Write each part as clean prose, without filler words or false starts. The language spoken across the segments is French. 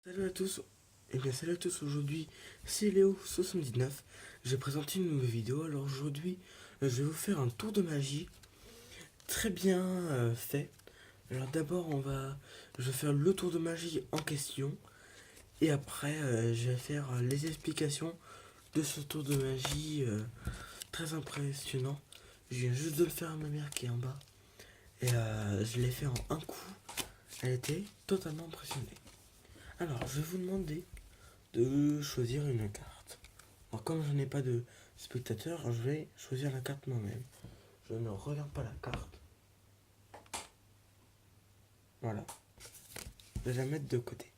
Salut à tous, salut à tous, aujourd'hui c'est Léo79, j'ai présenté une nouvelle vidéo. Alors aujourd'hui je vais vous faire un tour de magie très bien fait. Alors d'abord je vais faire le tour de magie en question et après je vais faire les explications de ce tour de magie très impressionnant. Je viens juste de le faire à ma mère qui est en bas et je l'ai fait en un coup, elle était totalement impressionnée. Alors je vais vous demander de choisir une carte. Alors comme je n'ai pas de spectateur, je vais choisir la carte moi-même. Je ne regarde pas la carte. Voilà. Je vais la mettre de côté.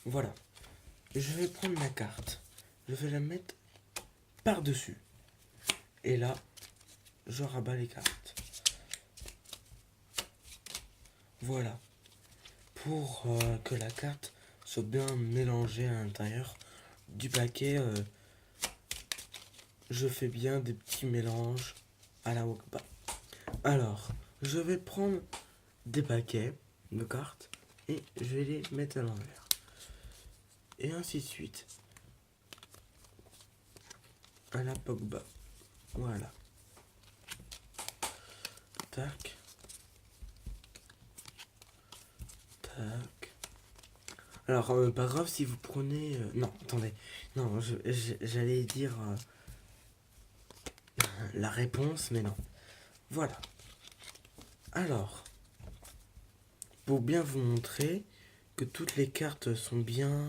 Voilà. Je vais prendre la carte. Je vais la mettre par-dessus. Et là, je rabats les cartes. Voilà. Pour que la carte soit bien mélangée à l'intérieur du paquet, je fais bien des petits mélanges à la Wokba. Alors, je vais prendre des paquets de cartes et je vais les mettre à l'envers. Et ainsi de suite. À la Pogba. Voilà. Tac. Tac. Alors, pas grave si vous prenez... non, attendez. Non, j'allais dire la réponse, mais non. Voilà. Alors, pour bien vous montrer que toutes les cartes sont bien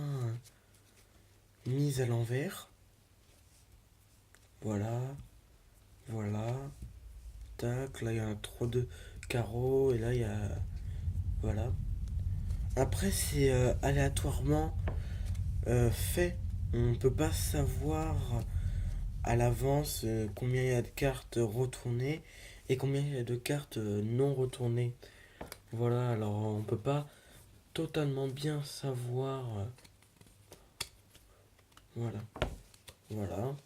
mises à l'envers. Voilà. Voilà. Tac. Là, il y a un 3-2 carreau. Et là, il y a... Voilà. Après, c'est aléatoirement fait. On ne peut pas savoir à l'avance combien il y a de cartes retournées et combien il y a de cartes non retournées. Voilà, alors on peut pas totalement bien savoir. Voilà, voilà.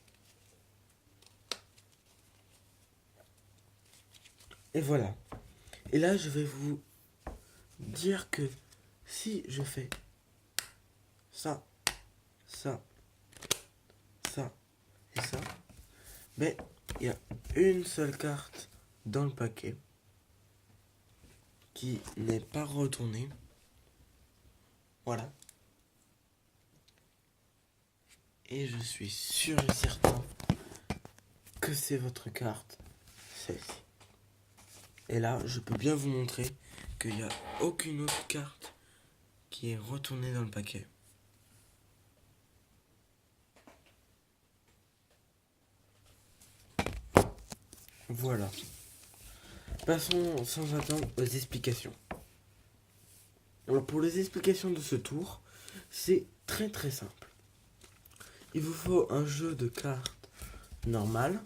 Et voilà. Et là, je vais vous dire que si je fais ça, ça, ça et ça, mais il y a une seule carte dans le paquet qui n'est pas retournée. Voilà. Et je suis sûr et certain que c'est votre carte, celle-ci. Et là, je peux bien vous montrer qu'il n'y a aucune autre carte qui est retournée dans le paquet. Voilà. Passons sans attendre aux explications. Alors pour les explications de ce tour, c'est très très simple. Il vous faut un jeu de cartes normal.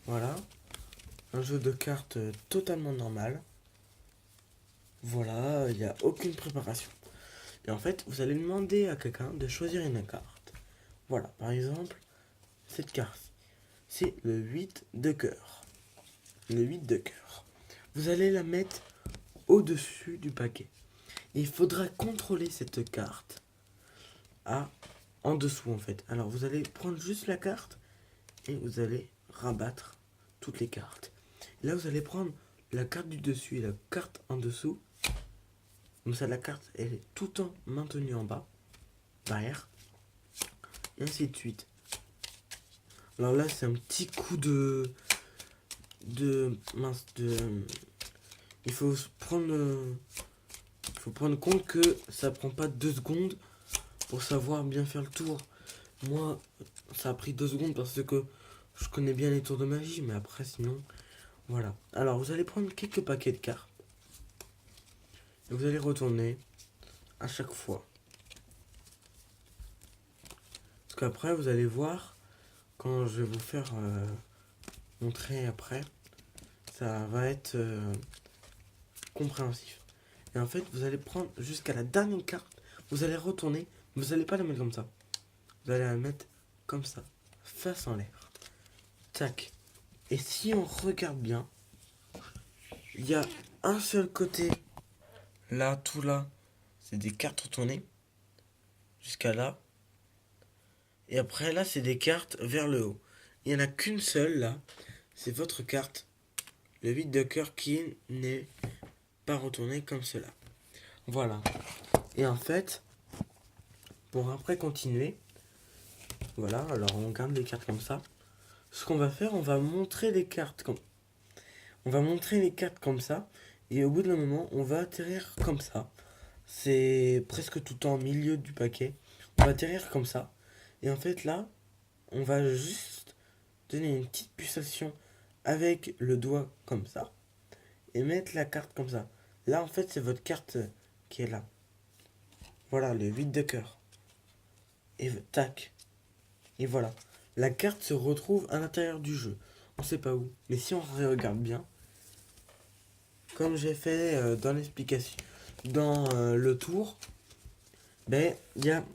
Voilà. Un jeu de cartes totalement normal. Voilà, il n'y a aucune préparation. Et en fait, vous allez demander à quelqu'un de choisir une carte. Voilà, par exemple, cette carte. C'est le 8 de cœur. Le 8 de cœur. Vous allez la mettre au-dessus du paquet. Et il faudra contrôler cette carte en dessous en fait. Alors vous allez prendre juste la carte et vous allez rabattre toutes les cartes. Et là vous allez prendre la carte du dessus et la carte en dessous. Comme ça la carte elle est tout le temps maintenue en bas, derrière. Et ainsi de suite. Alors là c'est un petit coup de il faut prendre compte que ça prend pas 2 secondes pour savoir bien faire le tour. Moi ça a pris 2 secondes parce que je connais bien les tours de magie, mais après sinon voilà. Alors vous allez prendre quelques paquets de cartes et vous allez retourner à chaque fois, parce qu'après vous allez voir quand je vais vous faire montrer après, ça va être compréhensif. Et en fait, vous allez prendre jusqu'à la dernière carte, vous allez retourner, vous n'allez pas la mettre comme ça. Vous allez la mettre comme ça, face en l'air. Tac. Et si on regarde bien, il y a un seul côté, là, tout là, c'est des cartes retournées jusqu'à là. Et après là, c'est des cartes vers le haut. Il n'y en a qu'une seule là. C'est votre carte, le 8 de cœur, qui n'est pas retourné comme cela. Voilà. Et en fait, pour après continuer, voilà, alors on garde les cartes comme ça. Ce qu'on va faire, on va montrer les cartes comme ça. Et au bout d'un moment, on va atterrir comme ça. C'est presque tout en milieu du paquet. On va atterrir comme ça. Et en fait là, on va juste donner une petite pulsation avec le doigt comme ça. Et mettre la carte comme ça. Là en fait c'est votre carte qui est là. Voilà, le 8 de cœur. Et tac. Et voilà. La carte se retrouve à l'intérieur du jeu. On sait pas où. Mais si on regarde bien, comme j'ai fait dans l'explication, dans le tour, ben il n'y a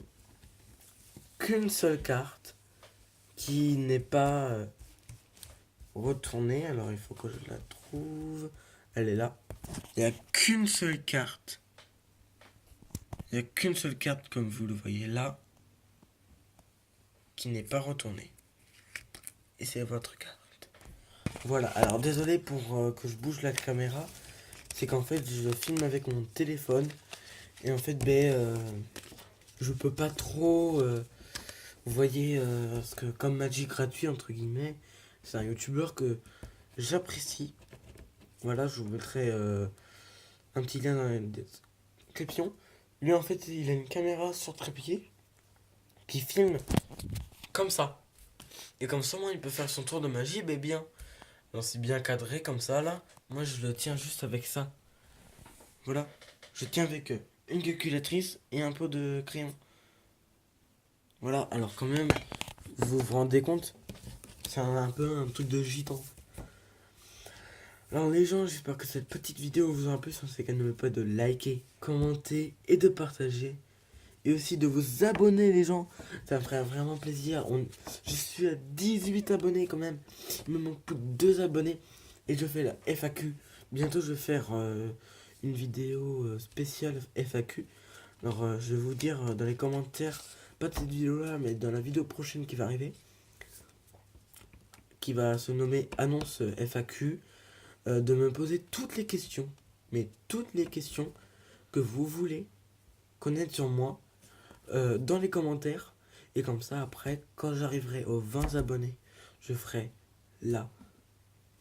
qu'une seule carte qui n'est pas retournée. Alors il faut que je la trouve. Elle est là. Il n'y a qu'une seule carte. Il n'y a qu'une seule carte, comme vous le voyez là, qui n'est pas retournée. Et c'est votre carte. Voilà, alors désolé pour que je bouge la caméra. C'est qu'en fait, je filme avec mon téléphone. Et en fait, je peux pas trop. Vous voyez, parce que comme Magic gratuit, entre guillemets, c'est un youtubeur que j'apprécie. Voilà, je vous mettrai un petit lien dans la description. Lui, en fait, il a une caméra sur trépied qui filme comme ça. Et comme ça, moi, il peut faire son tour de magie, ben bien. Alors, c'est bien cadré comme ça, là. Moi, je le tiens juste avec ça. Voilà. Je tiens avec une calculatrice et un pot de crayon. Voilà, alors quand même, vous vous rendez compte? C'est un peu un truc de gitan. Alors les gens, j'espère que cette petite vidéo vous aura plu. C'est qu'elle n'oublie pas de liker, commenter et de partager. Et aussi de vous abonner les gens. Ça me ferait vraiment plaisir. Je suis à 18 abonnés quand même. Il me manque plus que 2 abonnés. Et je fais la FAQ. Bientôt je vais faire une vidéo spéciale FAQ. Alors je vais vous dire dans les commentaires, pas de cette vidéo là, mais dans la vidéo prochaine qui va arriver, qui va se nommer annonce FAQ, de me poser toutes les questions, mais toutes les questions que vous voulez connaître sur moi dans les commentaires. Et comme ça, après, quand j'arriverai aux 20 abonnés, je ferai là.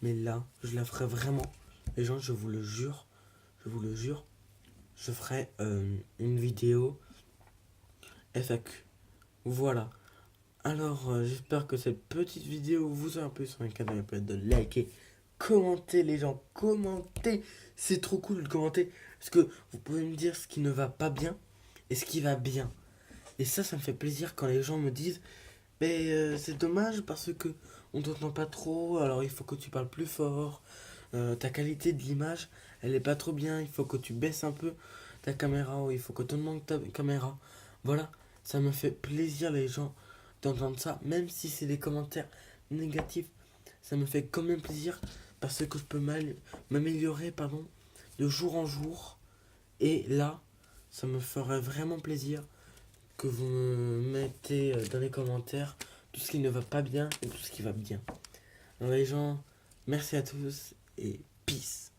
Mais là, je la ferai vraiment. Les gens, je vous le jure, je ferai une vidéo FAQ. Voilà. Alors, j'espère que cette petite vidéo vous a plu. Sur le canal, il peut être de liker, commenter les gens, commentez. C'est trop cool de commenter. Parce que vous pouvez me dire ce qui ne va pas bien et ce qui va bien. Et ça me fait plaisir quand les gens me disent mais c'est dommage parce que on t'entend pas trop, alors il faut que tu parles plus fort. Ta qualité de l'image, elle est pas trop bien, il faut que tu baisses un peu ta caméra ou il faut que tu augmentes ta caméra. Voilà, ça me fait plaisir les gens d'entendre ça, même si c'est des commentaires négatifs, ça me fait quand même plaisir parce que je peux m'améliorer de jour en jour. Et là, ça me ferait vraiment plaisir que vous me mettez dans les commentaires tout ce qui ne va pas bien et tout ce qui va bien. Alors les gens, merci à tous et peace.